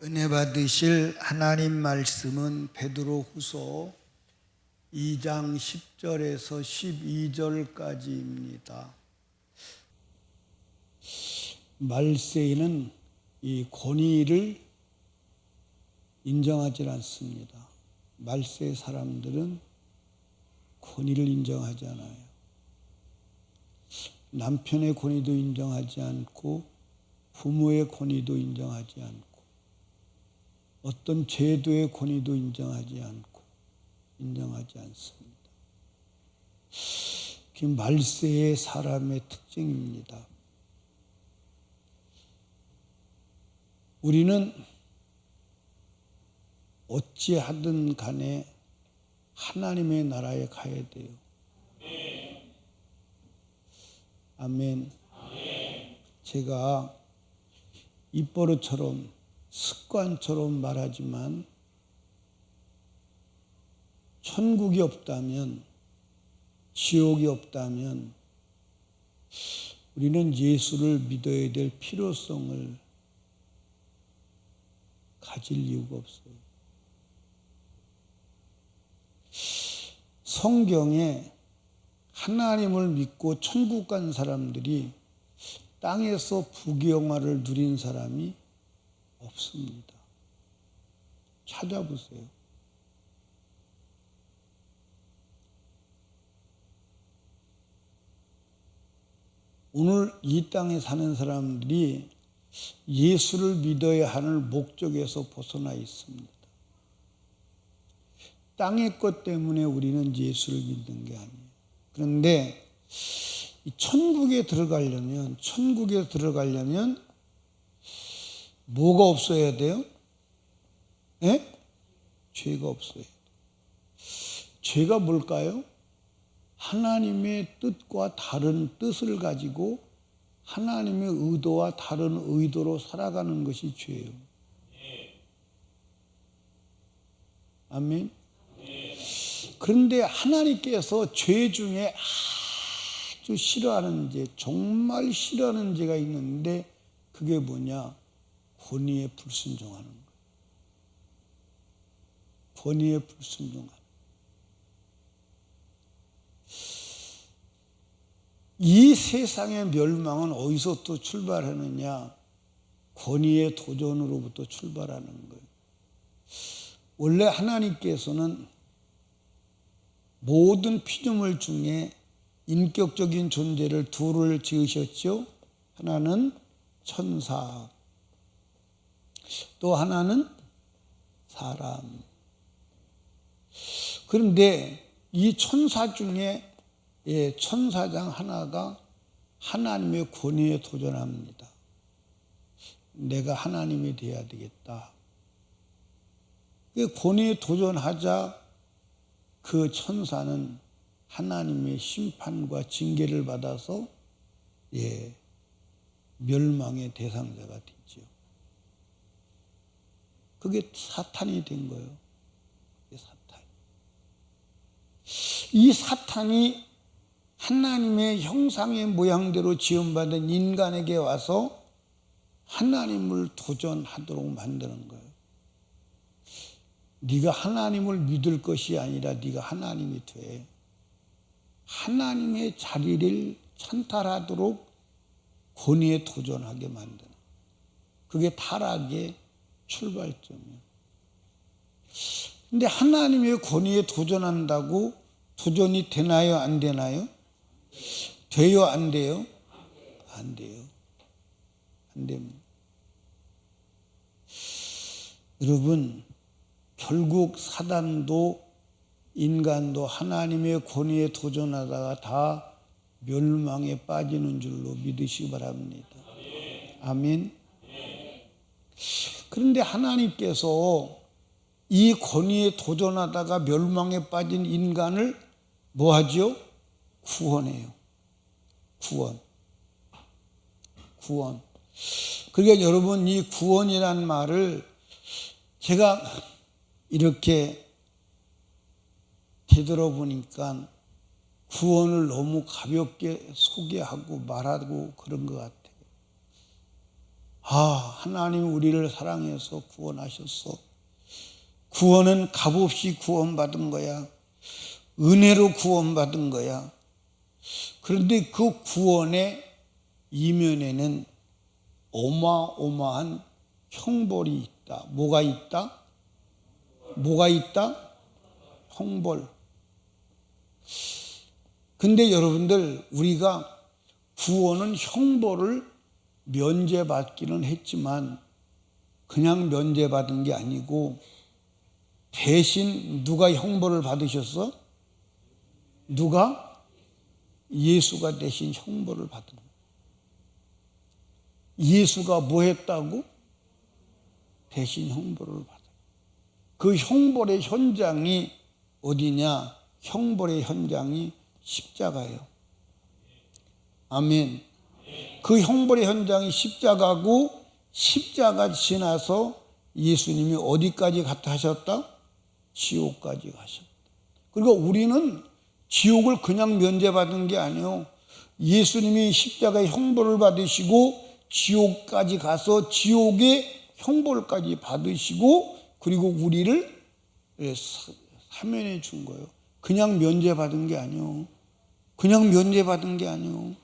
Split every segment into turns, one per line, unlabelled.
은혜 받으실 하나님 말씀은 베드로후서 2장 10절에서 12절까지입니다. 말세에는 이 권위를 인정하지 않습니다. 말세 사람들은 권위를 인정하지 않아요. 남편의 권위도 인정하지 않고 부모의 권위도 인정하지 않고 어떤 제도의 권위도 인정하지 않습니다. 그게 말세의 사람의 특징입니다. 우리는 어찌하든 간에 하나님의 나라에 가야 돼요. 아멘. 제가 입버릇처럼 습관처럼 말하지만 천국이 없다면, 지옥이 없다면 우리는 예수를 믿어야 될 필요성을 가질 이유가 없어요. 성경에 하나님을 믿고 천국 간 사람들이 땅에서 부귀영화를 누린 사람이 없습니다. 찾아보세요. 오늘 이 땅에 사는 사람들이 예수를 믿어야 하는 목적에서 벗어나 있습니다. 땅의 것 때문에 우리는 예수를 믿는 게 아니에요. 그런데 이 천국에 들어가려면 뭐가 없어야 돼요? 죄가 없어야 돼요. 죄가 뭘까요? 하나님의 뜻과 다른 뜻을 가지고 하나님의 의도와 다른 의도로 살아가는 것이 죄예요. 아멘. 그런데 하나님께서 죄 중에 아주 싫어하는 죄, 정말 싫어하는 죄가 있는데 그게 뭐냐? 권위에 불순종하는 거예요. 권위에 불순종하는 거예요. 이 세상의 멸망은 어디서부터 출발하느냐? 권위의 도전으로부터 출발하는 거예요. 원래 하나님께서는 모든 피조물 중에 인격적인 존재를 둘을 지으셨죠. 하나는 천사, 또 하나는 사람. 그런데 이 천사 중에 천사장 하나가 하나님의 권위에 도전합니다. 내가 하나님이 돼야 되겠다. 그 권위에 도전하자 그 천사는 하나님의 심판과 징계를 받아서 멸망의 대상자가 됐죠. 그게 사탄이 된 거예요. 이 사탄이 하나님의 형상의 모양대로 지음받은 인간에게 와서 하나님을 도전하도록 만드는 거예요. 네가 하나님을 믿을 것이 아니라 네가 하나님이 돼. 하나님의 자리를 찬탈하도록 권위에 도전하게 만드는. 그게 타락의 출발점이에요. 근데 하나님의 권위에 도전한다고 도전이 되나요? 안 되나요? 돼요? 안 돼요? 안 돼요. 안 됩니다. 여러분, 결국 사단도 인간도 하나님의 권위에 도전하다가 다 멸망에 빠지는 줄로 믿으시기 바랍니다. 아멘. 그런데 하나님께서 이 권위에 도전하다가 멸망에 빠진 인간을 뭐 하죠? 구원해요. 구원. 그러니까 여러분, 이 구원이란 말을 제가 이렇게 되돌아보니까 구원을 너무 가볍게 소개하고 말하고 그런 것 같아요. 하나님 우리를 사랑해서 구원하셨어. 구원은 값없이 구원받은 거야. 은혜로 구원받은 거야. 그런데 그 구원의 이면에는 어마어마한 형벌이 있다. 뭐가 있다? 뭐가 있다? 형벌. 근데 여러분들, 우리가 구원은 형벌을 면제받기는 했지만 그냥 면제받은 게 아니고 대신 누가 형벌을 받으셨어? 누가? 예수가 대신 형벌을 받은 거예요. 예수가 뭐 했다고? 대신 형벌을 받아요. 그 형벌의 현장이 어디냐? 형벌의 현장이 십자가예요. 아멘. 그 형벌의 현장이 십자가고, 십자가 지나서 예수님이 어디까지 가셨다? 지옥까지 가셨다. 그리고 우리는 지옥을 그냥 면제받은 게 아니에요. 예수님이 십자가의 형벌을 받으시고 지옥까지 가서 지옥의 형벌까지 받으시고, 그리고 우리를 사면해 준 거예요. 그냥 면제받은 게 아니에요. 그냥 면제받은 게 아니에요.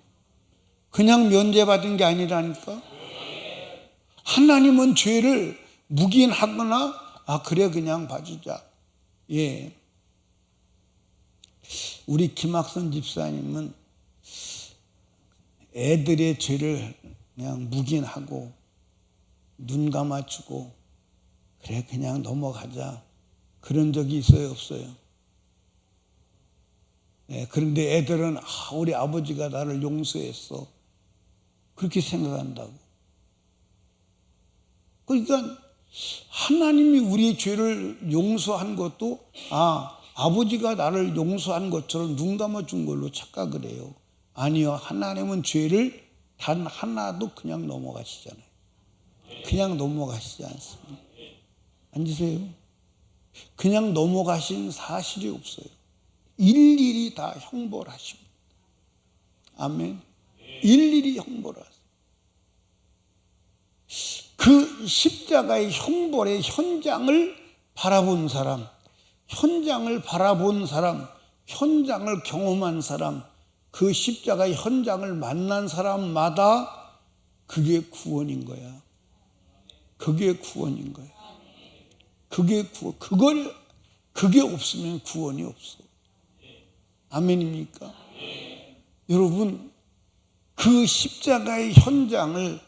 그냥 면제받은 게 아니라니까. 하나님은 죄를 묵인하거나 그래 그냥 봐주자. 예. 우리 김학선 집사님은 애들의 죄를 그냥 묵인하고 눈 감아주고 그래 그냥 넘어가자, 그런 적이 있어요, 없어요? 예, 그런데 애들은 우리 아버지가 나를 용서했어, 그렇게 생각한다고. 그러니까 하나님이 우리의 죄를 용서한 것도 아버지가 나를 용서한 것처럼 눈 감아준 걸로 착각을 해요. 아니요, 하나님은 죄를 단 하나도 그냥 넘어가시잖아요. 그냥 넘어가시지 않습니다. 앉으세요. 그냥 넘어가신 사실이 없어요. 일일이 다 형벌하십니다. 아멘. 일일이 형벌하세요. 그 십자가의 형벌의 현장을 바라본 사람, 현장을 바라본 사람, 현장을 경험한 사람, 그 십자가의 현장을 만난 사람마다 그게 구원인 거야. 그게 구원인 거야. 그게 구원. 그게 없으면 구원이 없어. 아멘입니까? 여러분, 그 십자가의 현장을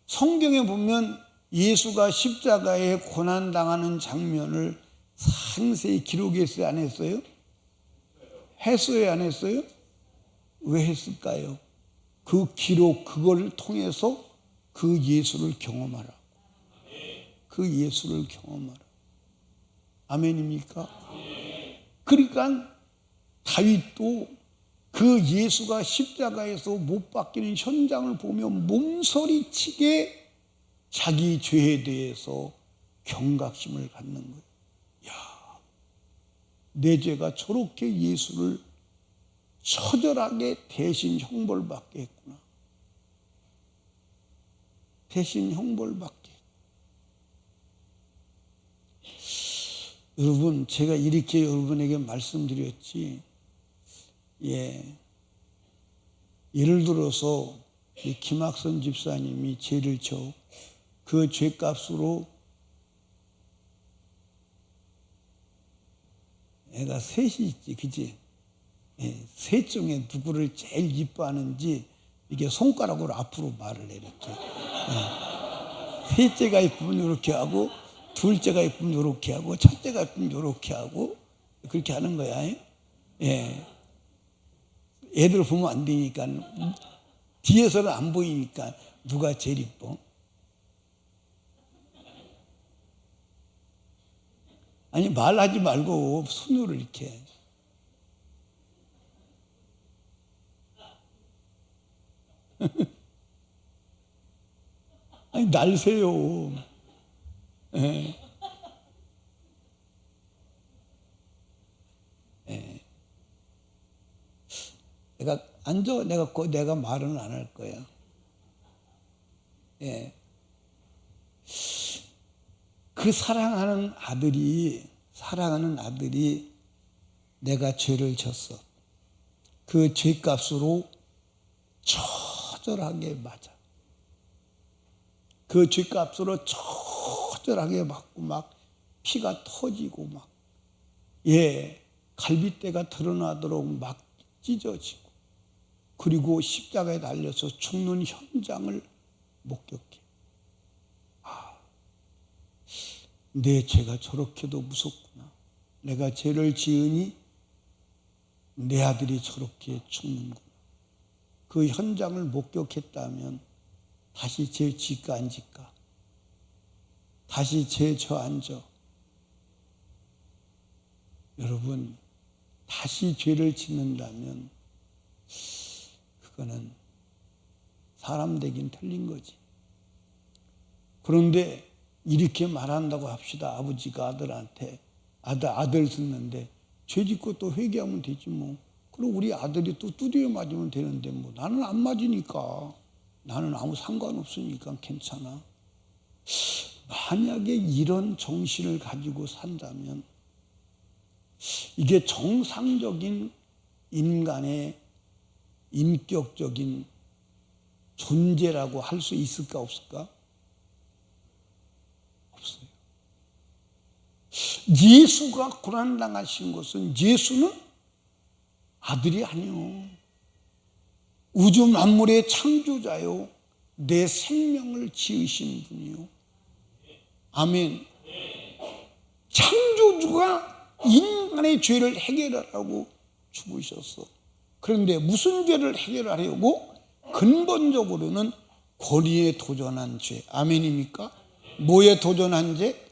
성경에 보면 예수가 십자가에 고난당하는 장면을 상세히 기록했어요, 안 했어요? 했어요, 안 했어요? 왜 했을까요? 그 기록, 그걸 통해서 그 예수를 경험하라. 그 예수를 경험하라. 아멘입니까? 그러니까 다윗도 그 예수가 십자가에서 못 박히는 현장을 보며 몸서리치게 자기 죄에 대해서 경각심을 갖는 거예요. 야, 내 죄가 저렇게 예수를 처절하게 대신 형벌받게 했구나. 대신 형벌받게. 여러분, 제가 이렇게 여러분에게 말씀드렸지, 예를 들어서 이 김학선 집사님이 죄를 져, 그 죄값으로 애가 셋이 있지, 그지? 셋 중에 누구를 제일 이뻐하는지 이게 손가락으로 앞으로 말을 해, 이렇게. 셋째가 이쁘면 이렇게 하고, 둘째가 이쁘면 이렇게 하고, 첫째가 이쁘면 이렇게 하고, 그렇게 하는 거야. 애들 보면 안 되니까, 뒤에서는 안 보이니까 누가 제일 이뻐? 아니, 말하지 말고 손으로 이렇게. 아니, 날세요. 내가 앉아, 내가 말은 안 할 거야. 그 사랑하는 아들이 내가 죄를 졌어. 그 죄값으로 처절하게 맞아. 그 죄값으로 처절하게 맞고 막 피가 터지고 막 갈빗대가 드러나도록 막 찢어지고, 그리고 십자가에 달려서 죽는 현장을 목격해. 내 죄가 저렇게도 무섭구나. 내가 죄를 지으니 내 아들이 저렇게 죽는구나. 그 현장을 목격했다면 다시 죄 질까 안 질까? 다시 죄 저 앉아. 여러분, 다시 죄를 짓는다면 그거는 사람 되긴 틀린 거지. 그런데 이렇게 말한다고 합시다. 아버지가 아들한테 아들 듣는데 죄 짓고 또 회개하면 되지 뭐. 그럼 우리 아들이 또 두드려 맞으면 되는데 뭐. 나는 안 맞으니까, 나는 아무 상관없으니까 괜찮아. 만약에 이런 정신을 가지고 산다면 이게 정상적인 인간의 인격적인 존재라고 할 수 있을까 없을까? 없어요. 예수가 고난당하신 것은, 예수는 아들이 아니요, 우주 만물의 창조자요, 내 생명을 지으신 분이요. 아멘. 창조주가 인간의 죄를 해결하라고 죽으셨어. 그런데 무슨 죄를 해결하려고? 근본적으로는 권위에 도전한 죄. 아멘입니까? 뭐에 도전한 죄?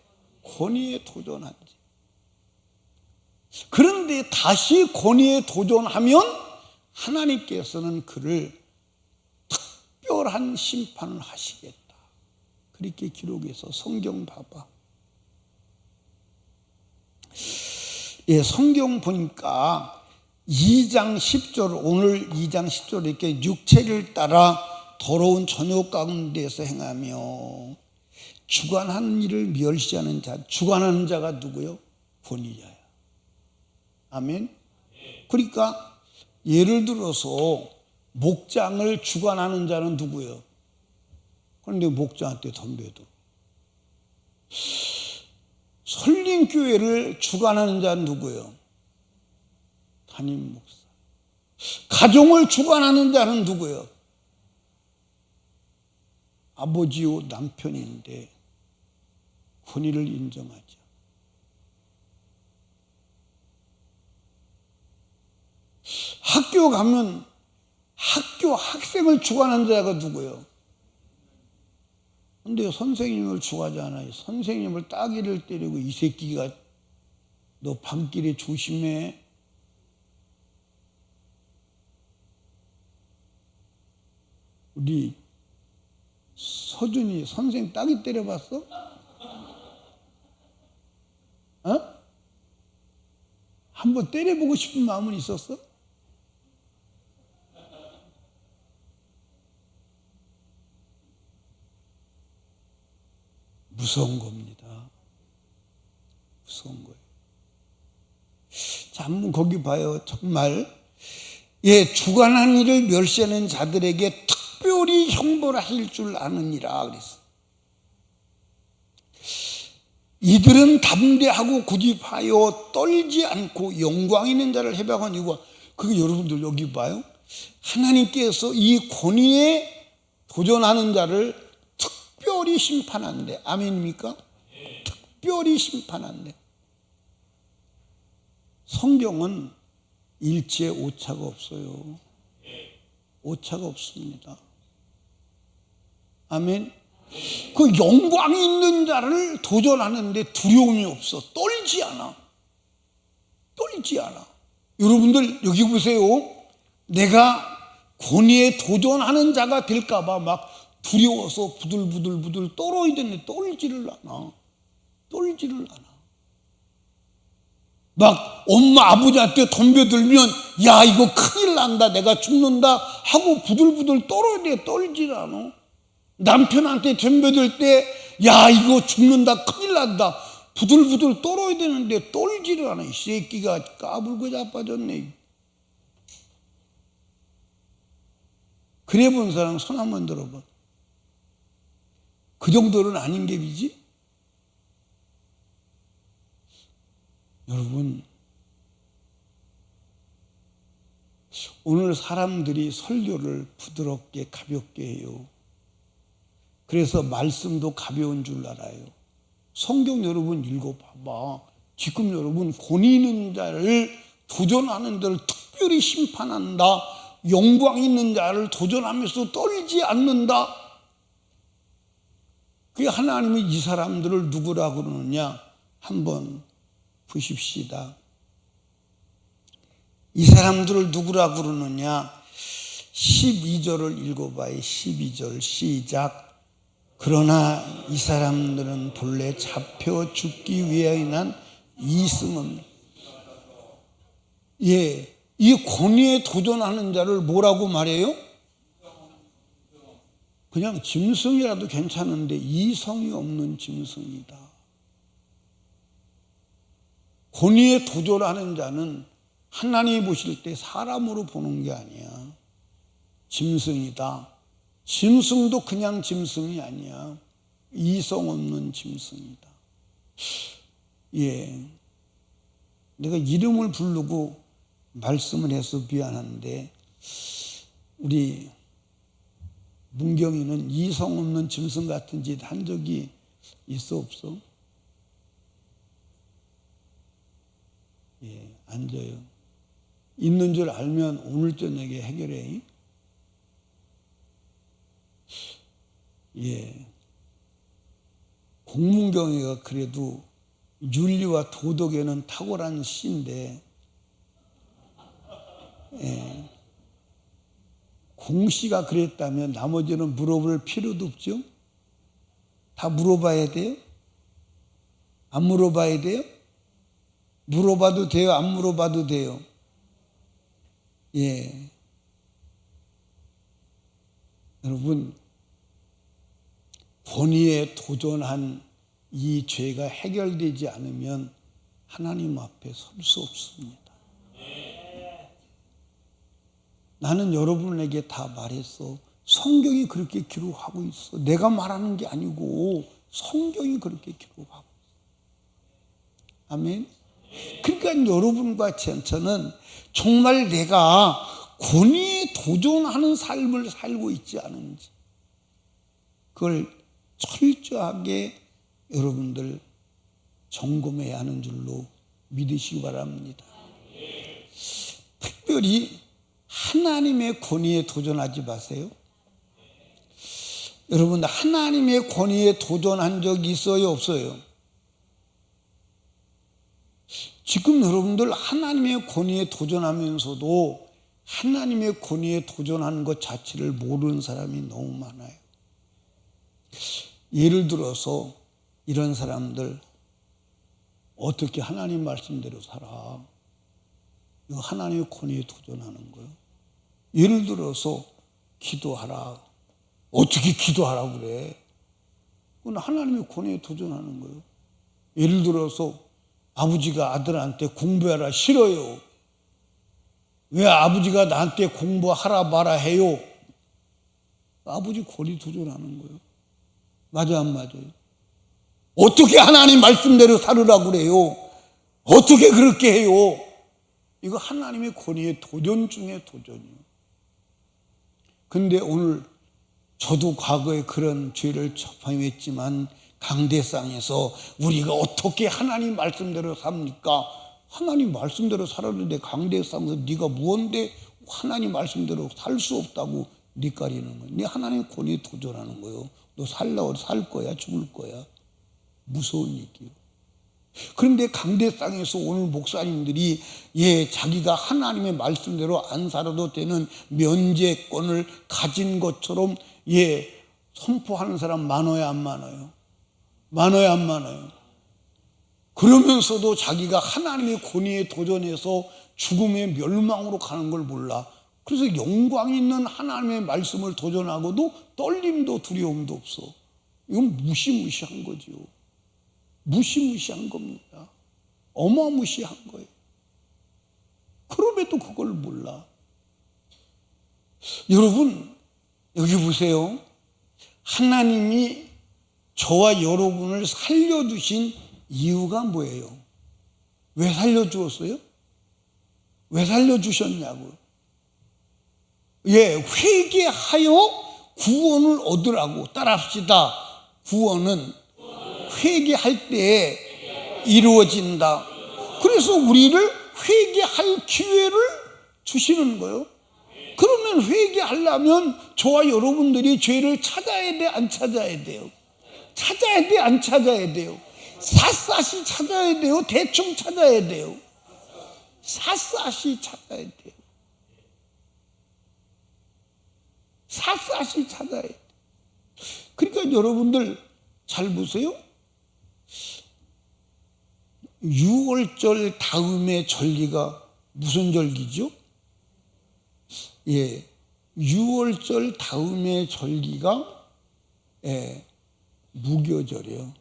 권위에 도전한 죄. 그런데 다시 권위에 도전하면 하나님께서는 그를 특별한 심판을 하시겠다. 그렇게 기록해서 성경 봐봐. 성경 보니까 2장 10절, 오늘 2장 10절 이렇게 육체를 따라 더러운 전욕 가운데서 행하며 주관하는 일을 멸시하는 자. 주관하는 자가 누구요? 권위자야. 아멘. 그러니까 예를 들어서 목장을 주관하는 자는 누구요? 그런데 목장한테 덤벼들어. 설림교회를 주관하는 자는 누구예요? 담임 목사. 가정을 주관하는 자는 누구예요? 아버지요 남편인데 권위를 인정하죠. 학교 가면 학교 학생을 주관하는 자가 누구예요? 근데 선생님을 주관하지 않아요. 선생님을 따귀를 때리고, 이 새끼가 너 밤길에 조심해. 우리 서준이 선생님 따귀 때려봤어? 한번 때려보고 싶은 마음은 있었어? 무서운 겁니다. 무서운 거예요. 자, 한번 거기 봐요. 정말 주관한 일을 멸시하는 자들에게 특별히 형벌 하실 줄 아느니라 그랬어. 이들은 담대하고 고집하여 떨지 않고 영광 있는 자를 해방한 이유가, 그게 여러분들 여기 봐요. 하나님께서 이 권위에 도전하는 자를 특별히 심판한대. 아멘입니까? 특별히 심판한대. 성경은 일체에 오차가 없어요. 오차가 없습니다. 아멘. 그 영광이 있는 자를 도전하는데 두려움이 없어. 떨지 않아. 떨지 않아. 여러분들 여기 보세요. 내가 권위에 도전하는 자가 될까봐 막 두려워서 부들부들 떨어야 되는데 떨지를 않아. 떨지를 않아. 막 엄마 아버지한테 덤벼들면 야 이거 큰일 난다, 내가 죽는다 하고 부들부들 떨어야 돼. 떨지를 않아. 남편한테 덤벼들 때 야 이거 죽는다 큰일 난다 부들부들 떨어야 되는데 떨지를 않아. 이 새끼가 까불고 자빠졌네. 그래 본 사람 손 한번 들어봐. 그 정도는 아닌 게 비지? 여러분, 오늘 사람들이 설교를 부드럽게 가볍게 해요. 그래서 말씀도 가벼운 줄 알아요. 성경 여러분 읽어봐봐. 지금 여러분 권위 있는 자를 도전하는 자를 특별히 심판한다. 영광 있는 자를 도전하면서 떨지 않는다. 그 하나님이 이 사람들을 누구라고 그러느냐? 한번 보십시다. 이 사람들을 누구라고 그러느냐? 12절을 읽어봐요. 12절 시작. 그러나 이 사람들은 본래 잡혀 죽기 위하여 난 이승은 이 권위에 도전하는 자를 뭐라고 말해요? 그냥 짐승이라도 괜찮은데 이성이 없는 짐승이다. 권위에 도전하는 자는 하나님이 보실 때 사람으로 보는 게 아니야. 짐승이다. 짐승도 그냥 짐승이 아니야. 이성 없는 짐승이다. 내가 이름을 부르고 말씀을 해서 미안한데 우리 문경이는 이성 없는 짐승 같은 짓 한 적이 있어 없어? 앉아요. 있는 줄 알면 오늘 저녁에 해결해. 공문경이가 그래도 윤리와 도덕에는 탁월한 시인데 공씨가 그랬다면 나머지는 물어볼 필요도 없죠? 다 물어봐야 돼요? 안 물어봐야 돼요? 물어봐도 돼요? 안 물어봐도 돼요? 여러분, 권위에 도전한 이 죄가 해결되지 않으면 하나님 앞에 설 수 없습니다. 나는 여러분에게 다 말했어. 성경이 그렇게 기록하고 있어. 내가 말하는 게 아니고 성경이 그렇게 기록하고 있어. 아멘. 그러니까 여러분과 저는 정말 내가 권위에 도전하는 삶을 살고 있지 않은지 그걸 철저하게 여러분들 점검해야 하는 줄로 믿으시기 바랍니다. 특별히 하나님의 권위에 도전하지 마세요. 여러분, 하나님의 권위에 도전한 적이 있어요, 없어요? 지금 여러분들 하나님의 권위에 도전하면서도 하나님의 권위에 도전하는 것 자체를 모르는 사람이 너무 많아요. 예를 들어서 이런 사람들 어떻게 하나님 말씀대로 살아? 이거 하나님의 권위에 도전하는 거예요. 예를 들어서 기도하라. 어떻게 기도하라고 그래? 그건 하나님의 권위에 도전하는 거예요. 예를 들어서 아버지가 아들한테 공부하라 싫어요. 왜 아버지가 나한테 공부하라 마라 해요? 아버지 권위 도전하는 거예요. 맞아 안 맞아요? 어떻게 하나님 말씀대로 살으라고 그래요? 어떻게 그렇게 해요? 이거 하나님의 권위의 도전 중에 도전이에요. 근데 오늘 저도 과거에 그런 죄를 접함했지만 강대상에서 우리가 어떻게 하나님 말씀대로 삽니까? 하나님 말씀대로 살았는데 강대상에서 네가 무언데 하나님 말씀대로 살 수 없다고 니까리는 거야. 네 하나님 권위에 도전하는 거예요. 너 살라고 살 거야 죽을 거야. 무서운 얘기예요. 그런데 강대상에서 오늘 목사님들이 자기가 하나님의 말씀대로 안 살아도 되는 면죄권을 가진 것처럼 선포하는 사람 많아요 안 많아요? 많아요 안 많아요? 그러면서도 자기가 하나님의 권위에 도전해서 죽음의 멸망으로 가는 걸 몰라. 그래서 영광 있는 하나님의 말씀을 도전하고도 떨림도 두려움도 없어. 이건 무시무시한 거죠. 무시무시한 겁니다. 어마무시한 거예요. 그럼에도 그걸 몰라. 여러분, 여기 보세요. 하나님이 저와 여러분을 살려두신 이유가 뭐예요? 왜 살려주었어요? 왜 살려주셨냐고요? 예, 회개하여 구원을 얻으라고. 따라합시다. 구원은 회개할 때에 이루어진다. 그래서 우리를 회개할 기회를 주시는 거예요. 그러면 회개하려면 저와 여러분들이 죄를 찾아야 돼, 안 찾아야 돼요? 찾아야 돼, 안 찾아야 돼요? 샅샅이 찾아야 돼요? 대충 찾아야 돼요? 샅샅이 찾아야 돼요. 샅샅이 찾아야 돼요. 그러니까 여러분들 잘 보세요. 6월절 다음에 절기가 무슨 절기죠? 예, 6월절 다음에 절기가 무교절이에요.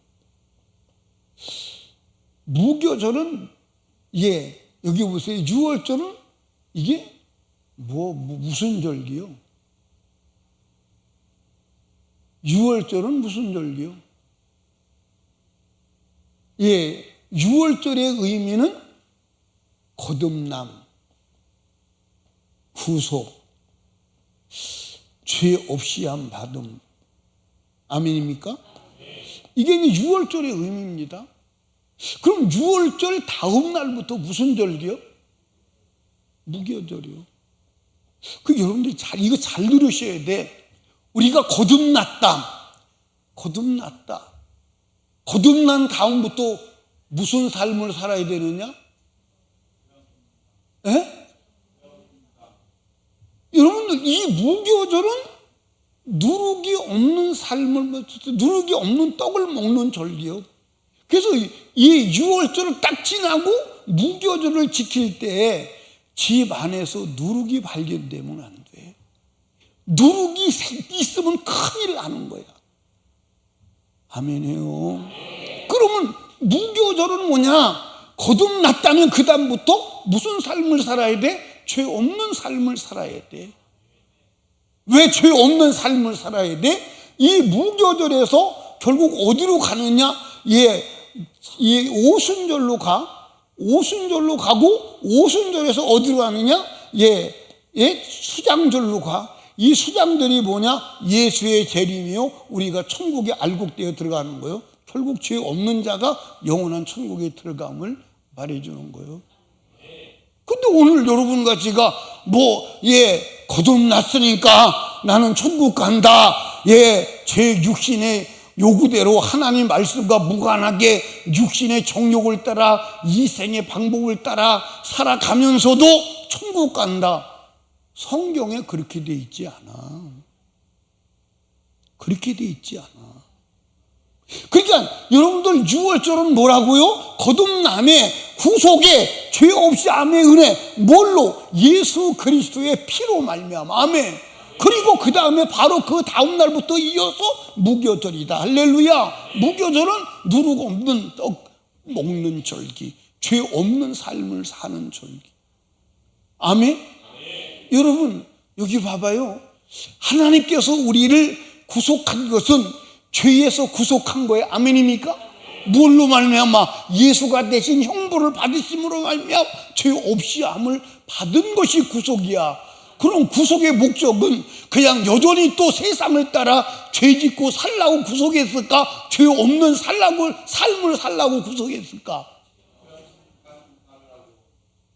무교절은 여기 보세요. 6월절은 이게 무슨 절기요? 6월절은 무슨 절기요? 6월절의 의미는 거듭남, 구속, 죄 없이 함 받음. 아멘입니까? 이게 6월절의 의미입니다. 그럼 6월절 다음 날부터 무슨 절기요? 무교절이요. 여러분들이 이거 잘 들으셔야 돼. 우리가 거듭났다. 거듭난 다음부터 무슨 삶을 살아야 되느냐? 여러분들, 이 무교절은 누룩이 없는 삶을, 누룩이 없는 떡을 먹는 절기요. 그래서 이 6월절을 딱 지나고 무교절을 지킬 때 집 안에서 누룩이 발견되면 안 돼. 누룩이 있으면 큰일 나는 거야. 아멘이에요. 그러면 무교절은 뭐냐? 거듭났다면 그 다음부터 무슨 삶을 살아야 돼? 죄 없는 삶을 살아야 돼. 왜 죄 없는 삶을 살아야 돼? 이 무교절에서 결국 어디로 가느냐? 오순절로 가. 오순절로 가고, 오순절에서 어디로 가느냐? 수장절로 가. 이 수장들이 뭐냐? 예수의 재림이요, 우리가 천국에 알곡되어 들어가는 거예요. 결국 죄 없는 자가 영원한 천국에 들어감을 말해주는 거예요. 근데 오늘 여러분과 제가 거듭났으니까 나는 천국 간다. 제 육신의 요구대로 하나님 말씀과 무관하게 육신의 정욕을 따라 이 생의 방법을 따라 살아가면서도 천국 간다. 성경에 그렇게 돼 있지 않아. 그렇게 돼 있지 않아. 그러니까 여러분들 6월절은 뭐라고요? 거듭남의 구속의 죄 없이 암의 은혜. 뭘로? 예수 그리스도의 피로 말미암아. 아멘. 그리고 그 다음에 바로 그 다음 날부터 이어서 무교절이다. 할렐루야. 무교절은 누룩 없는 떡 먹는 절기, 죄 없는 삶을 사는 절기. 아멘. 여러분, 여기 봐봐요. 하나님께서 우리를 구속한 것은 죄에서 구속한 거예요. 아멘입니까? 뭘로 말미암아? 예수가 대신 형벌을 받으심으로 말미암아 죄 없이 함을 받은 것이 구속이야. 그럼 구속의 목적은 그냥 여전히 또 세상을 따라 죄 짓고 살라고 구속했을까? 죄 없는 삶을 살라고 구속했을까?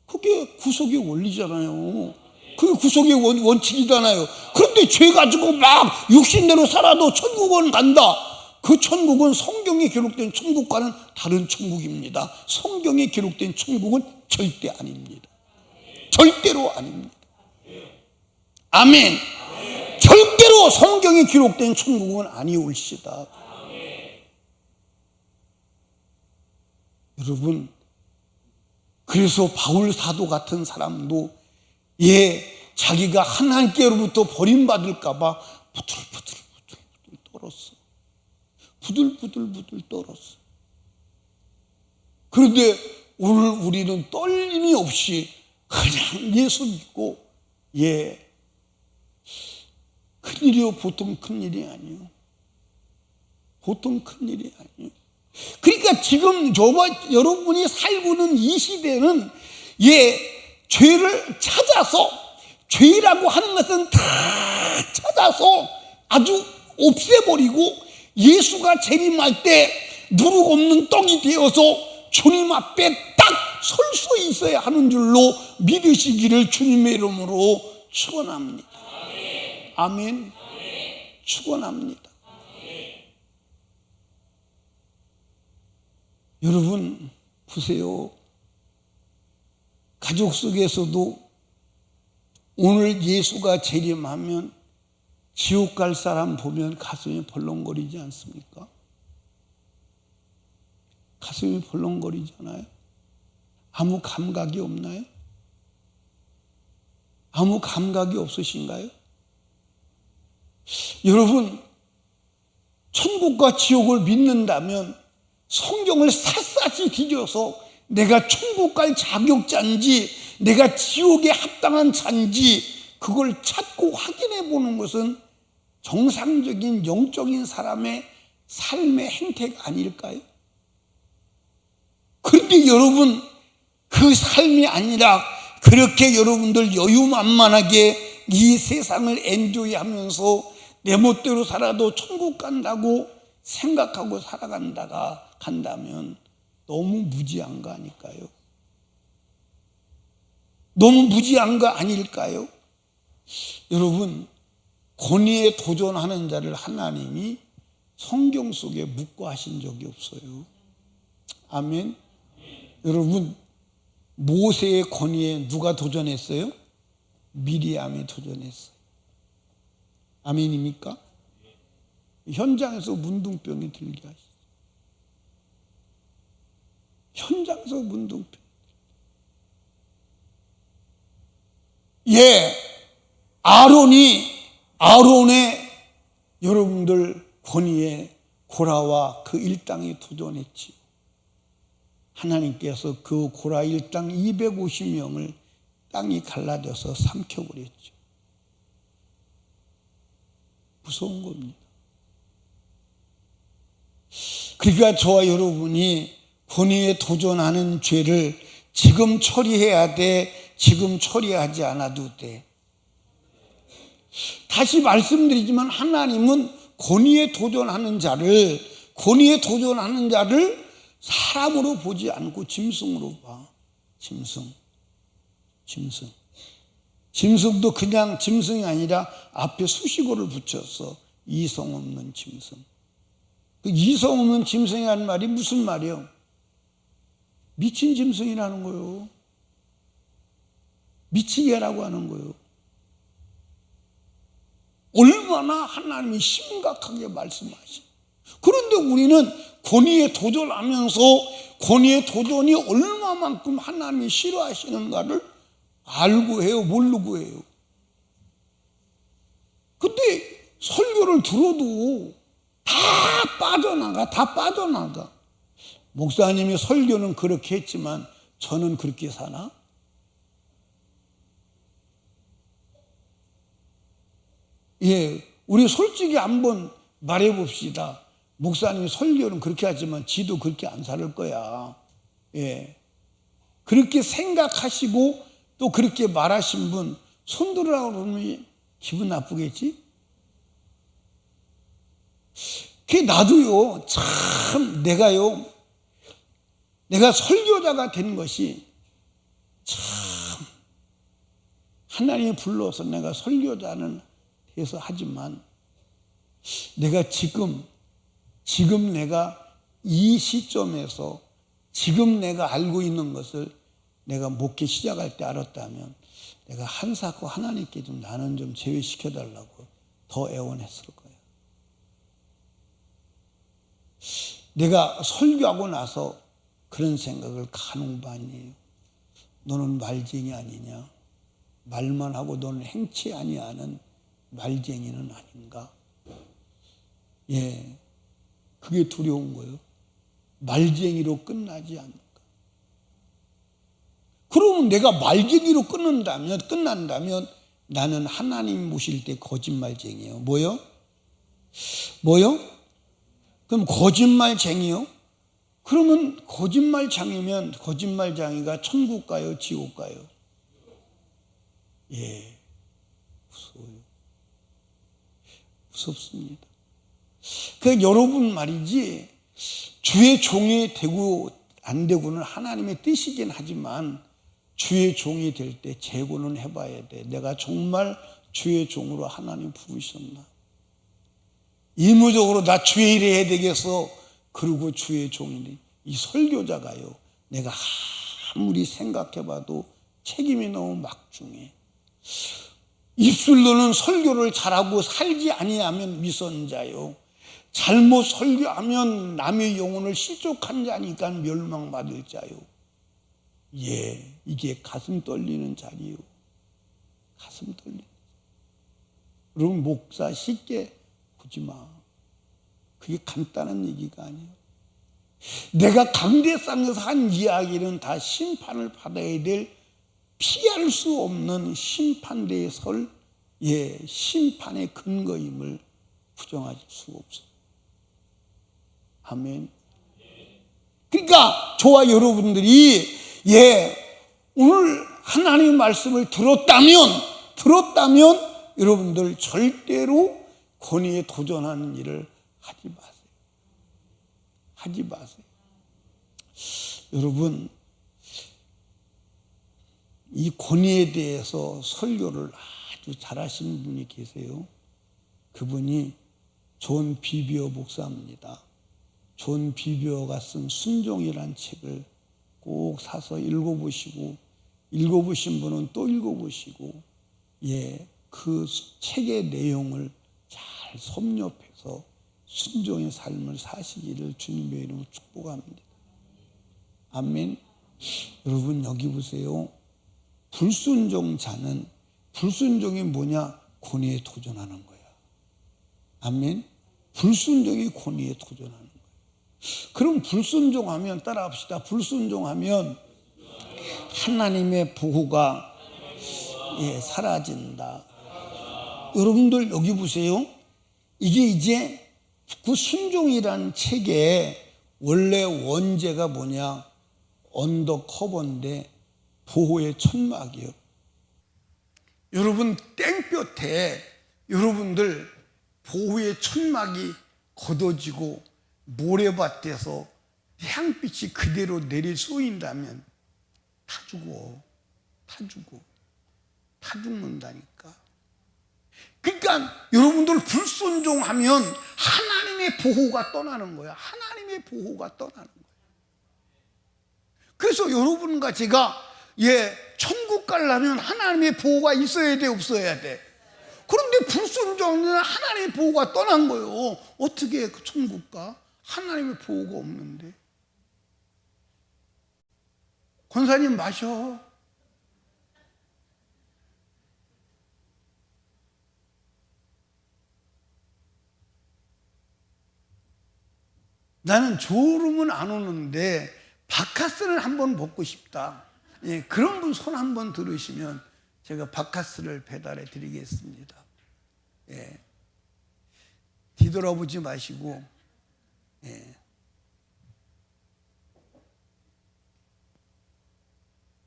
그게 구속의 원리잖아요. 그게 구속의 원칙이잖아요. 그런데 죄 가지고 막 육신대로 살아도 천국은 간다. 그 천국은 성경에 기록된 천국과는 다른 천국입니다. 성경에 기록된 천국은 절대 아닙니다. 절대로 아닙니다. 아멘. 절대로 성경에 기록된 천국은 아니올시다. 여러분, 그래서 바울 사도 같은 사람도 자기가 하나님께로부터 버림받을까 봐 부들부들 떨었어. 부들부들 떨었어. 그런데 오늘 우리는 떨림이 없이 그냥 예수 믿고, 큰일이요. 보통 큰일이 아니요. 보통 큰일이 아니요. 그러니까 지금 여러분이 살고 있는 이 시대는 죄를 찾아서, 죄라고 하는 것은 다 찾아서 아주 없애버리고 예수가 재림할 때 누룩 없는 떡이 되어서 주님 앞에 딱 설 수 있어야 하는 줄로 믿으시기를 주님의 이름으로 축원합니다. 아멘. 축원합니다. 여러분 보세요. 가족 속에서도 오늘 예수가 재림하면 지옥 갈 사람 보면 가슴이 벌렁거리지 않습니까? 가슴이 벌렁거리잖아요. 아무 감각이 없나요? 아무 감각이 없으신가요? 여러분, 천국과 지옥을 믿는다면 성경을 샅샅이 뒤져서 내가 천국 갈 자격자인지 내가 지옥에 합당한 자인지 그걸 찾고 확인해 보는 것은 정상적인 영적인 사람의 삶의 행태가 아닐까요? 그런데 여러분, 그 삶이 아니라 그렇게 여러분들 여유만만하게 이 세상을 엔조이하면서 내 멋대로 살아도 천국 간다고 생각하고 간다면 너무 무지한 거 아닐까요? 너무 무지한 거 아닐까요? 여러분, 권위에 도전하는 자를 하나님이 성경 속에 묵과하신 적이 없어요. 아멘. 여러분, 모세의 권위에 누가 도전했어요? 미리암이 도전했어요. 아멘입니까? 현장에서 문둥병이 들게 하시죠. 현장에서 문둥병. 아론의 여러분들 권위에 고라와 그 일당이 도전했지요. 하나님께서 그 고라 일당 250명을 땅이 갈라져서 삼켜버렸죠. 무서운 겁니다. 그러니까 저와 여러분이 권위에 도전하는 죄를 지금 처리해야 돼, 지금 처리하지 않아도 돼. 다시 말씀드리지만 하나님은 권위에 도전하는 자를 사람으로 보지 않고 짐승으로 봐. 짐승도 그냥 짐승이 아니라 앞에 수식어를 붙여서 이성 없는 짐승. 그 이성 없는 짐승이라는 말이 무슨 말이에요? 미친 짐승이라는 거예요. 미치게라고 하는 거예요. 얼마나 하나님이 심각하게 말씀하시죠. 그런데 우리는 권위에 도전하면서 권위의 도전이 얼마만큼 하나님이 싫어하시는가를 알고 해요, 모르고 해요. 근데 설교를 들어도 다 빠져나가. 목사님이 설교는 그렇게 했지만 저는 그렇게 사나? 우리 솔직히 한번 말해봅시다. 목사님이 설교는 그렇게 하지만 지도 그렇게 안 살 거야. 그렇게 생각하시고 또 그렇게 말하신 분 손들으라고 그러면 기분 나쁘겠지? 그게 나도요, 참 내가 설교자가 된 것이 참 하나님이 불러서 내가 설교자는 해서 하지만 내가 지금 내가 이 시점에서 지금 내가 알고 있는 것을 내가 목회 시작할 때 알았다면 내가 한사코 하나님께 좀 나는 좀 제외시켜달라고 더 애원했을 거예요. 내가 설교하고 나서 그런 생각을 간혹반이에요. 너는 말쟁이 아니냐? 말만 하고 너는 행치 아니하는 말쟁이는 아닌가? 그게 두려운 거예요. 말쟁이로 끝나지 않을까. 그러면 내가 말쟁이로 끝난다면 나는 하나님 모실 때 거짓말쟁이에요. 뭐요? 그럼 거짓말쟁이요? 그러면 거짓말장이가 천국 가요? 지옥 가요? 예, 무서워요. 무섭습니다. 여러분 말이지, 주의 종이 되고 안 되고는 하나님의 뜻이긴 하지만 주의 종이 될 때 재고는 해봐야 돼. 내가 정말 주의 종으로 하나님 부르셨나? 의무적으로 나 주의 일을 해야 되겠어. 그리고 주의 종이니 이 설교자가요, 내가 아무리 생각해봐도 책임이 너무 막중해. 입술로는 설교를 잘하고 살지 아니하면 위선자요, 잘못 설교하면 남의 영혼을 시족한 자니까 멸망받을 자요. 예, 이게 가슴 떨리는 자리요. 가슴 떨리는 자리. 여러분, 목사 쉽게 보지 마. 그게 간단한 얘기가 아니에요. 내가 강대상에서 한 이야기는 다 심판을 받아야 될, 피할 수 없는 심판대에 설 심판의 근거임을 부정할 수가 없어요. 아멘. 그러니까 저와 여러분들이 오늘 하나님의 말씀을 들었다면 여러분들 절대로 권위에 도전하는 일을 하지 마세요. 여러분, 이 권위에 대해서 설교를 아주 잘하시는 분이 계세요. 그분이 존 비비어 목사입니다. 존 비비어가 쓴 순종이란 책을 꼭 사서 읽어보시고, 읽어보신 분은 또 읽어보시고, 그 책의 내용을 잘 섭렵해서 순종의 삶을 사시기를 주님의 이름으로 축복합니다. 아멘. 여러분, 여기 보세요. 불순종이 뭐냐? 권위에 도전하는 거야. 아멘. 불순종이 권위에 도전하는 거야. 그럼 불순종하면, 따라합시다. 불순종하면 하나님의 보호가 사라진다. 여러분들 여기 보세요. 이게 이제 그 순종이라는 책의 원래 원제가 뭐냐? 언더커버인데 보호의 천막이요. 여러분, 땡볕에 여러분들 보호의 천막이 걷어지고 모래밭에서 햇빛이 그대로 내리 쏘인다면 다 죽는다니까. 그러니까 여러분들 불순종하면 하나님의 보호가 떠나는 거야. 그래서 여러분과 제가 천국 가려면 하나님의 보호가 있어야 돼, 없어야 돼? 그런데 불순종하면 하나님의 보호가 떠난 거예요. 어떻게 그 천국 가? 하나님의 보호가 없는데. 권사님 마셔. 나는 졸음은 안 오는데 바카스를 한번 먹고 싶다. 그런 분 손 한번 들으시면 제가 바카스를 배달해 드리겠습니다. 뒤돌아보지 마시고.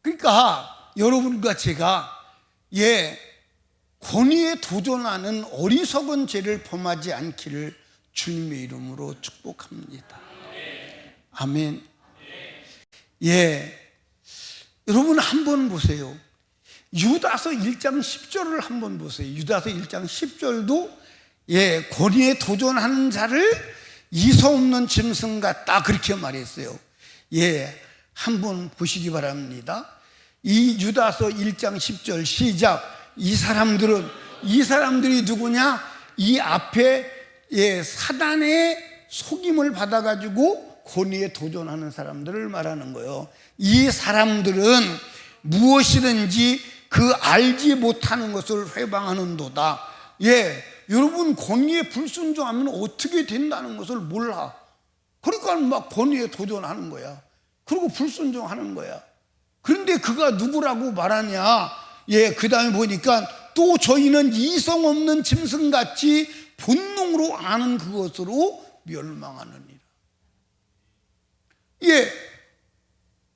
그러니까 여러분과 제가 권위에 도전하는 어리석은 죄를 범하지 않기를 주님의 이름으로 축복합니다. 아멘. 여러분 한번 보세요. 유다서 1장 10절을 한번 보세요. 유다서 1장 10절도 권위에 도전하는 자를 이서 없는 짐승 같다, 그렇게 말했어요. 한번 보시기 바랍니다. 이 유다서 1장 10절 시작. 이 사람들이 누구냐? 이 앞에 사단의 속임을 받아가지고 권위에 도전하는 사람들을 말하는 거예요. 이 사람들은 무엇이든지 그 알지 못하는 것을 회방하는도다. 여러분, 권위에 불순종하면 어떻게 된다는 것을 몰라. 그러니까 막 권위에 도전하는 거야. 그리고 불순종하는 거야. 그런데 그가 누구라고 말하냐? 그 다음에 보니까 또 저희는 이성 없는 짐승같이 본능으로 아는 그것으로 멸망하느니라.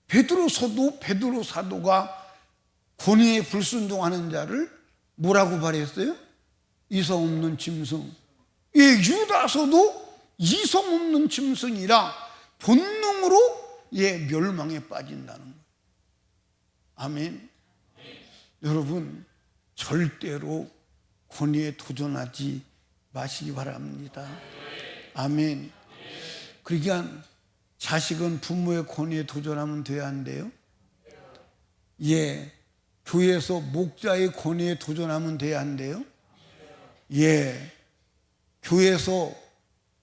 베드로 사도가 권위에 불순종하는 자를 뭐라고 말했어요? 이성 없는 짐승. 유다서도 이성 없는 짐승이라 본능으로 멸망에 빠진다는 거예요. 아멘. 여러분, 절대로 권위에 도전하지 마시기 바랍니다. 아멘. 그러니까 자식은 부모의 권위에 도전하면 돼야 한대요. 교회에서 목자의 권위에 도전하면 돼야 한대요. 교회에서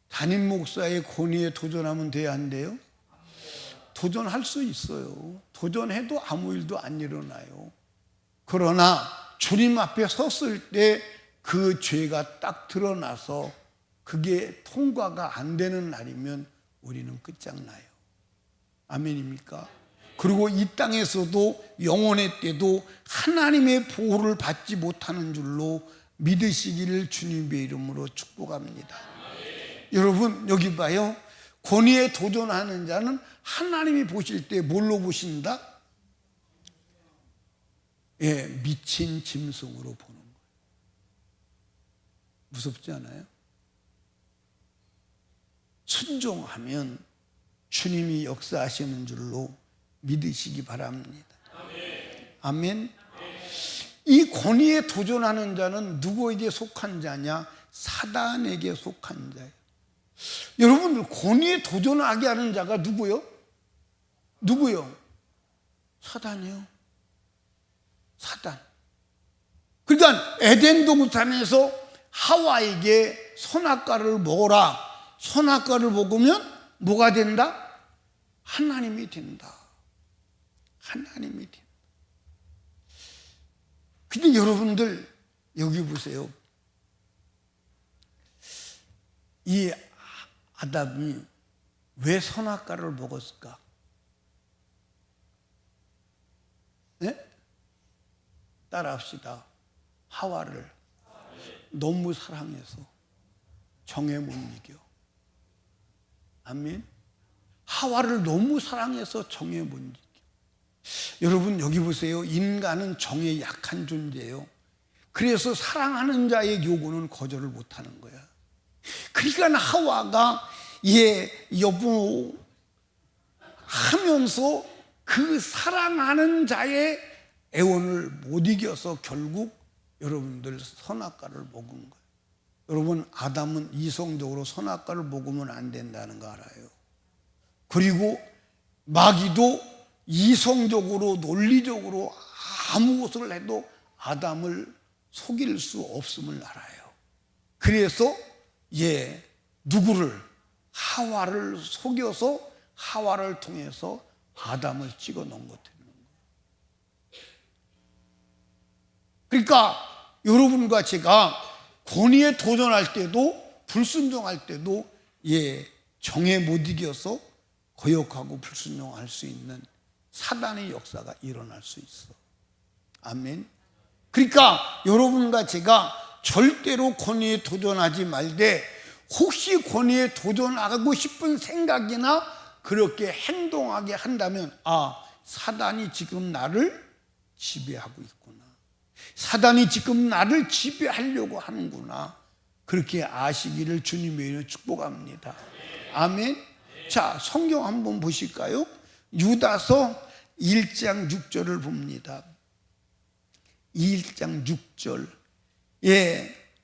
담임 목사의 권위에 도전하면 돼야 한대요. 도전할 수 있어요. 도전해도 아무 일도 안 일어나요. 그러나 주님 앞에 섰을 때 그 죄가 딱 드러나서 그게 통과가 안 되는 날이면 우리는 끝장나요. 아멘입니까? 그리고 이 땅에서도 영혼의 때도 하나님의 보호를 받지 못하는 줄로 믿으시기를 주님의 이름으로 축복합니다. 여러분, 여기 봐요. 권위에 도전하는 자는 하나님이 보실 때 뭘로 보신다? 미친 짐승으로 보는 거예요. 무섭지 않아요? 순종하면 주님이 역사하시는 줄로 믿으시기 바랍니다. 아멘. 이 권위에 도전하는 자는 누구에게 속한 자냐? 사단에게 속한 자예요. 여러분들, 권위에 도전하게 하는 자가 누구요? 사단이요. 사단. 그러니까 에덴 동산에서 하와에게 선악과를 먹어라. 선악과를 먹으면 뭐가 된다? 하나님이 된다. 하나님이 된다. 근데 여러분들 여기 보세요. 이 아담이 왜 선악과를 먹었을까? 따라합시다. 하와를 너무 사랑해서 정에 못 이겨. 아멘. 하와를 너무 사랑해서 정에 못 이겨. 여러분, 여기 보세요. 인간은 정에 약한 존재예요. 그래서 사랑하는 자의 요구는 거절을 못하는 거야. 그러니까 하와가 여보 하면서 그 사랑하는 자의 애원을 못 이겨서 결국 여러분들 선악과를 먹은 거예요. 여러분, 아담은 이성적으로 선악과를 먹으면 안 된다는 거 알아요. 그리고 마귀도 이성적으로 논리적으로 아무 것을 해도 아담을 속일 수 없음을 알아요. 그래서 누구를? 하와를 속여서 하와를 통해서 아담을 찍어 놓은 것 같아요. 그러니까 여러분과 제가 권위에 도전할 때도 불순종할 때도 정에 못 이겨서 거역하고 불순종할 수 있는 사단의 역사가 일어날 수 있어. 아멘. 그러니까 여러분과 제가 절대로 권위에 도전하지 말되 혹시 권위에 도전하고 싶은 생각이나 그렇게 행동하게 한다면 사단이 지금 나를 지배하고 있구나. 사단이 지금 나를 지배하려고 하는구나. 그렇게 아시기를 주님의 이름으로 축복합니다. 아멘. 자, 성경 한번 보실까요? 유다서 1장 6절을 봅니다. 1장 6절.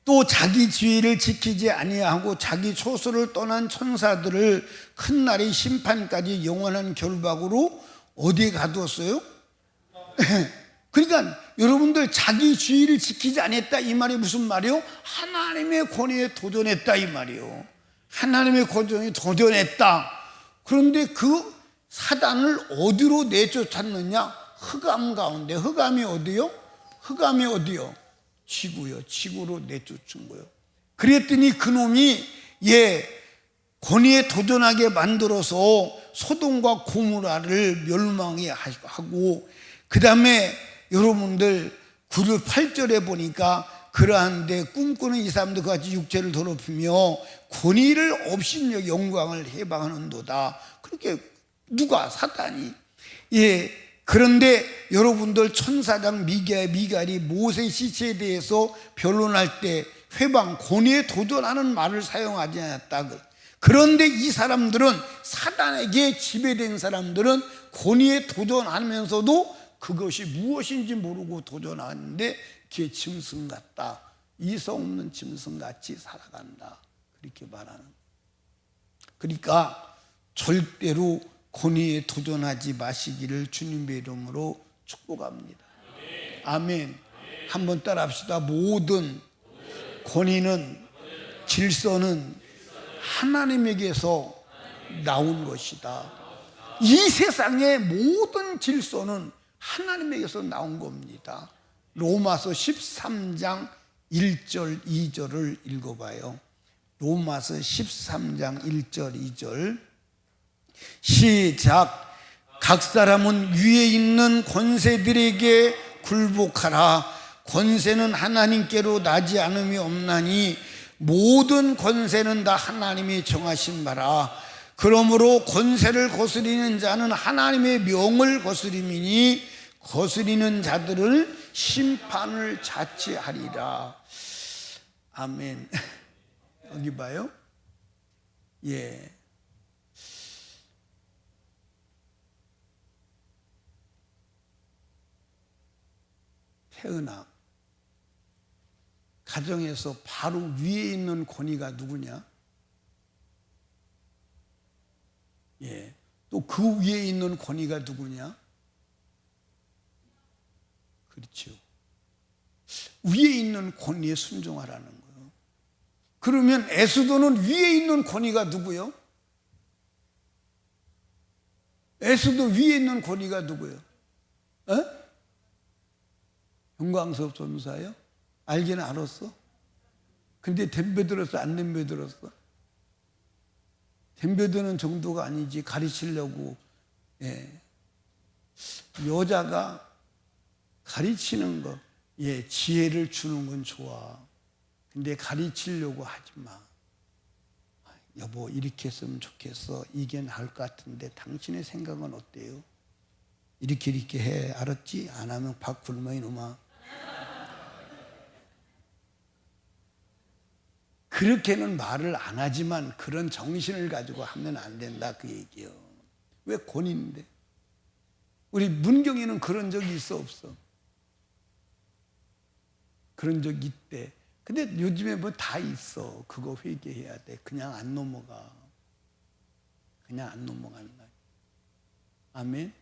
또 자기 지위를 지키지 아니하고 자기 초소를 떠난 천사들을 큰 날의 심판까지 영원한 결박으로 어디에 가두었어요? 그러니까 여러분들 자기 지위를 지키지 않았다 이 말이 무슨 말이요? 하나님의 권위에 도전했다 이 말이요. 하나님의 권위에 도전했다. 그런데 그 사단을 어디로 내쫓았느냐? 흑암 가운데. 흑암이 어디요? 흑암이 어디요? 지구요. 지구로 내쫓은 거예요. 그랬더니 그놈이 권위에 도전하게 만들어서 소돔과 고모라를 멸망하게 하고, 그 다음에 여러분들 9절 8절에 보니까 그러한데 꿈꾸는 이 사람도 같이 육체를 더럽히며 권위를 업신여 영광을 해방하는도다. 그렇게 누가? 사단이. 예. 그런데 여러분들 천사장 미갈이 모세 시체에 대해서 변론할 때 회방, 권위에 도전하는 말을 사용하지 않았다. 그런데 이 사람들은, 사단에게 지배된 사람들은 권위에 도전하면서도 그것이 무엇인지 모르고 도전하는데 그게 짐승 같다. 이성 없는 짐승같이 살아간다. 그렇게 말하는. 그러니까 절대로 권위에 도전하지 마시기를 주님의 이름으로 축복합니다. 아멘. 한번 따라 합시다. 모든 권위는, 질서는 하나님에게서 나온 것이다. 이 세상의 모든 질서는 하나님에게서 나온 겁니다. 로마서 13장 1절 2절을 읽어봐요. 로마서 13장 1절 2절 시작. 각 사람은 위에 있는 권세들에게 굴복하라. 권세는 하나님께로 나지 않음이 없나니 모든 권세는 다 하나님이 정하신 바라. 그러므로 권세를 거스리는 자는 하나님의 명을 거스림이니 거스리는 자들을 심판을 자치하리라. 아멘. 여기 봐요. 예. 태은아, 가정에서 바로 위에 있는 권위가 누구냐? 예. 또 그 위에 있는 권위가 누구냐? 그렇죠. 위에 있는 권위에 순종하라는 거예요. 그러면 에스더는 위에 있는 권위가 누구요? 에스더 위에 있는 권위가 누구요? 영광섭 전사요? 알기는 알았어? 근데 덤벼들었어? 안 덤벼들었어? 덤벼드는 정도가 아니지. 가르치려고. 예. 여자가 가르치는 거, 예, 지혜를 주는 건 좋아. 근데 가르치려고 하지 마. 여보, 이렇게 했으면 좋겠어. 이게 나을 것 같은데 당신의 생각은 어때요? 이렇게 해. 알았지? 안 하면 밥 굶어 이놈아. 그렇게는 말을 안 하지만 그런 정신을 가지고 하면 안 된다, 그 얘기요. 왜 권위인데? 우리 문경에는 그런 적이 있어, 없어? 그런 적 있대. 근데 요즘에 뭐 다 있어. 그거 회개해야 돼. 그냥 안 넘어가. 그냥 안 넘어가는 거야. 아멘.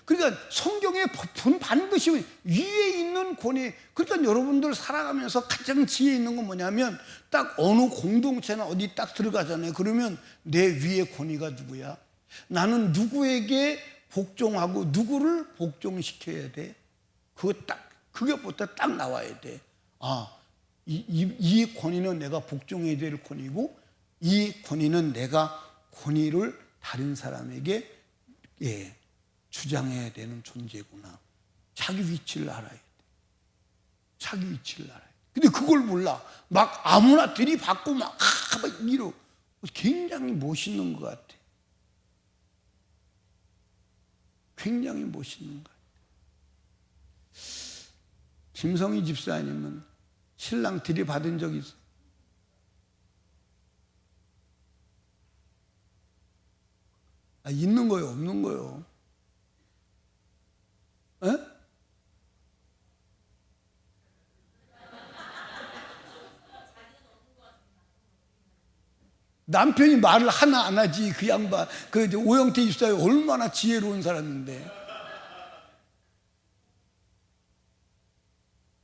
그러니까 성경의 법은 반드시 위에 있는 권위. 그러니까 여러분들 살아가면서 가장 지혜 있는 건 뭐냐면, 딱 어느 공동체나 어디 딱 들어가잖아요. 그러면 내 위에 권위가 누구야? 나는 누구에게 복종하고 누구를 복종시켜야 돼? 그것부터 딱 나와야 돼. 이 권위는 내가 복종해야 될 권위고, 이 권위는 내가 권위를 다른 사람에게, 예, 주장해야 되는 존재구나. 자기 위치를 알아야 돼. 자기 위치를 알아야 돼. 근데 그걸 몰라. 막 아무나 들이받고 막 이러. 굉장히 멋있는 것 같아. 굉장히 멋있는 것 같아. 김성희 집사님은 신랑 들이받은 적 있어? 있는 거요, 없는 거요? 에? 남편이 말을 하나 안 하지. 그 양반, 그 오영태 집사님 얼마나 지혜로운 사람인데.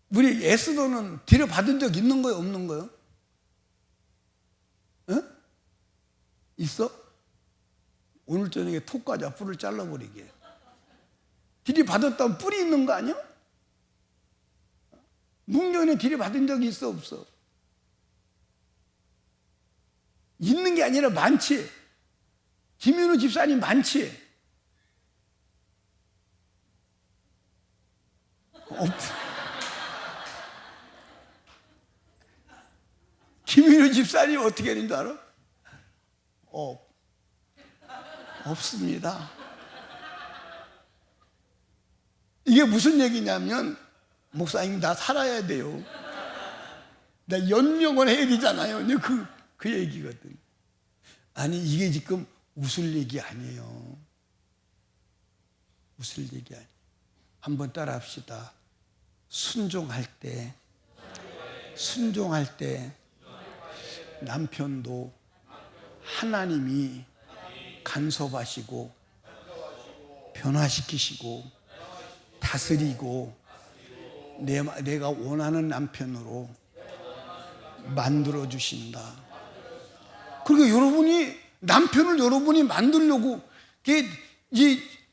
우리 에스더는 들여받은 적 있는 거요, 없는 거요? 에? 있어? 오늘 저녁에 톡 가자. 뿔을 잘라버리게. 들이받았다면 뿔이 있는 거 아니야? 문경에 들이받은 적이 있어, 없어? 있는 게 아니라 많지. 김윤우 집사님 많지. 김윤우 집사님 어떻게 되는 줄 알아? 없습니다. 이게 무슨 얘기냐면, 목사님 나 살아야 돼요. 나 연명을 해야 되잖아요. 그 얘기거든. 아니, 이게 지금 웃을 얘기 아니에요. 웃을 얘기 아니에요. 한번 따라 합시다. 순종할 때 남편도 하나님이 간섭하시고 변화시키시고 다스리고 내가 원하는 남편으로 만들어 주신다. 그리고 남편을 여러분이 만들려고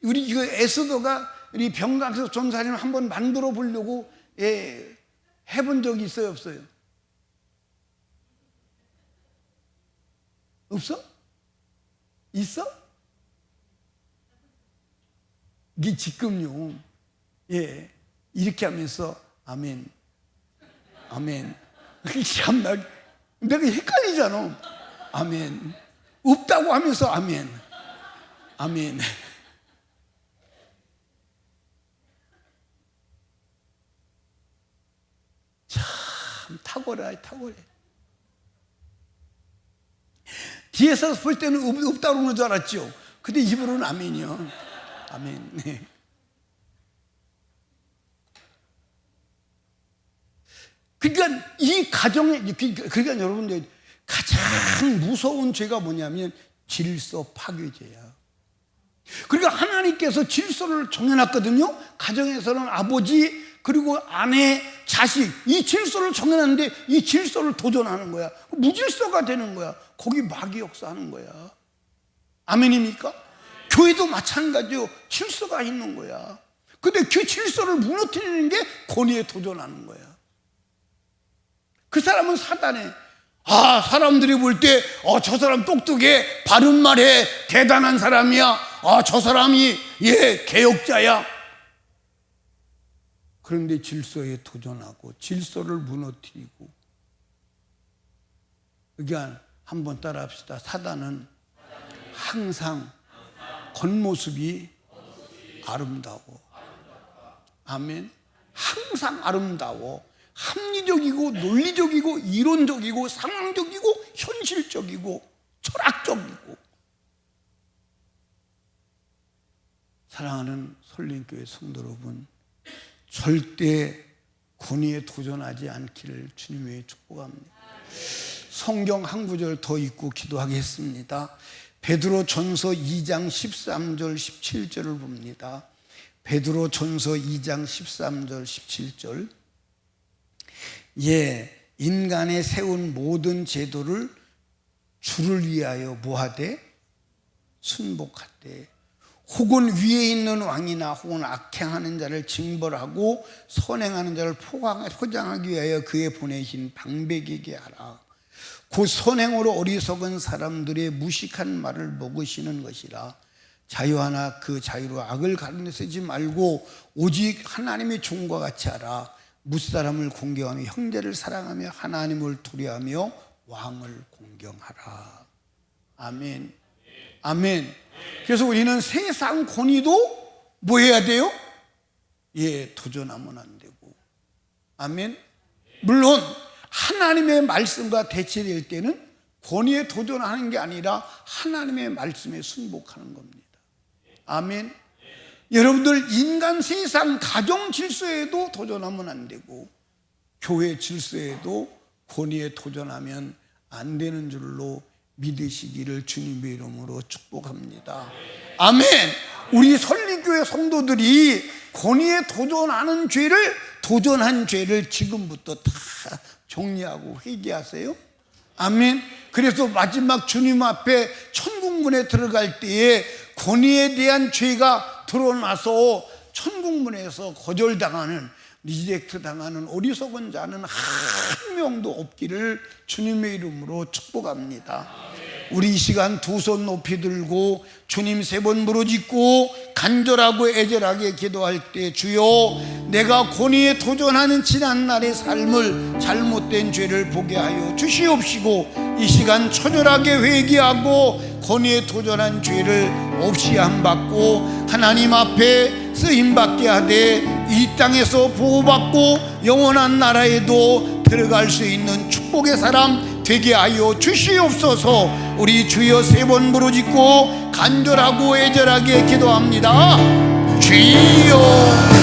우리 이거 에스더가 우리 병강에서 전사님을 한번 만들어 보려고 해본 적이 있어요, 없어요? 없어? 있어? 이게 지금요. 이렇게 하면서 아멘. 참 내가 헷갈리잖아. 아멘. 없다고 하면서 아멘. 참 탁월해. 뒤에서 볼 때는 없다고 그러는 줄 알았죠. 근데 입으로는 아멘이요. 아멘. 네. 그러니까 이 가정에, 그러니까 여러분들 가장 무서운 죄가 뭐냐면 질서 파괴죄야. 그러니까 하나님께서 질서를 정해놨거든요. 가정에서는 아버지 그리고 아내, 자식, 이 질서를 정해놨는데 이 질서를 도전하는 거야. 무질서가 되는 거야. 거기 마귀 역사하는 거야. 아멘입니까? 교회도 마찬가지요. 질서가 있는 거야. 근데 그 질서를 무너뜨리는 게 권위에 도전하는 거야. 그 사람은 사단에, 사람들이 볼 때, 저 사람 똑똑해, 바른 말해, 대단한 사람이야, 저 사람이, 개혁자야. 그런데 질서에 도전하고, 질서를 무너뜨리고, 그러니까 한번 따라 합시다. 사단은 항상 겉모습이 아름다워. 아멘. 항상 아름다워. 합리적이고 논리적이고 이론적이고 상황적이고 현실적이고 철학적이고. 사랑하는 설린교회 성도 여러분, 절대 권위에 도전하지 않기를 주님의 축복합니다. 성경 한 구절 더 읽고 기도하겠습니다. 베드로전서 2장 13절 17절을 봅니다. 베드로전서 2장 13절 17절. 인간의 세운 모든 제도를 주를 위하여 뭐하되? 순복하되. 혹은 위에 있는 왕이나 혹은 악행하는 자를 징벌하고 선행하는 자를 포장하기 위하여 그의 보내신 방백에게 하라. 그 선행으로 어리석은 사람들의 무식한 말을 먹으시는 것이라. 자유하나 그 자유로 악을 가르치지 말고 오직 하나님의 종과 같이 하라. 무사람을 공경하며 형제를 사랑하며 하나님을 두려워하며 왕을 공경하라. 아멘. 아멘. 그래서 우리는 세상 권위도 뭐 해야 돼요? 도전하면 안 되고. 아멘. 물론 하나님의 말씀과 대치될 때는 권위에 도전하는 게 아니라 하나님의 말씀에 순복하는 겁니다. 아멘. 여러분들, 인간 세상 가정 질서에도 도전하면 안 되고 교회 질서에도 권위에 도전하면 안 되는 줄로 믿으시기를 주님의 이름으로 축복합니다. 아멘. 우리 설리교회 성도들이 권위에 도전한 죄를 지금부터 다 정리하고 회개하세요. 아멘. 그래서 마지막 주님 앞에 천국문에 들어갈 때에 권위에 대한 죄가 드러나서 천국문에서 거절당하는, 리젝트 당하는 어리석은 자는 한 명도 없기를 주님의 이름으로 축복합니다. 우리 이 시간 두 손 높이 들고 주님 3번 부르짖고 간절하고 애절하게 기도할 때, 주여 내가 권위에 도전하는 지난날의 삶을, 잘못된 죄를 보게 하여 주시옵시고 이 시간 처절하게 회개하고 권위에 도전한 죄를 없이 함받고 하나님 앞에 쓰임받게 하되 이 땅에서 보호받고 영원한 나라에도 들어갈 수 있는 축복의 사람 되게 하여 주시옵소서. 우리 주여 3번 부르짖고 간절하고 애절하게 기도합니다. 주여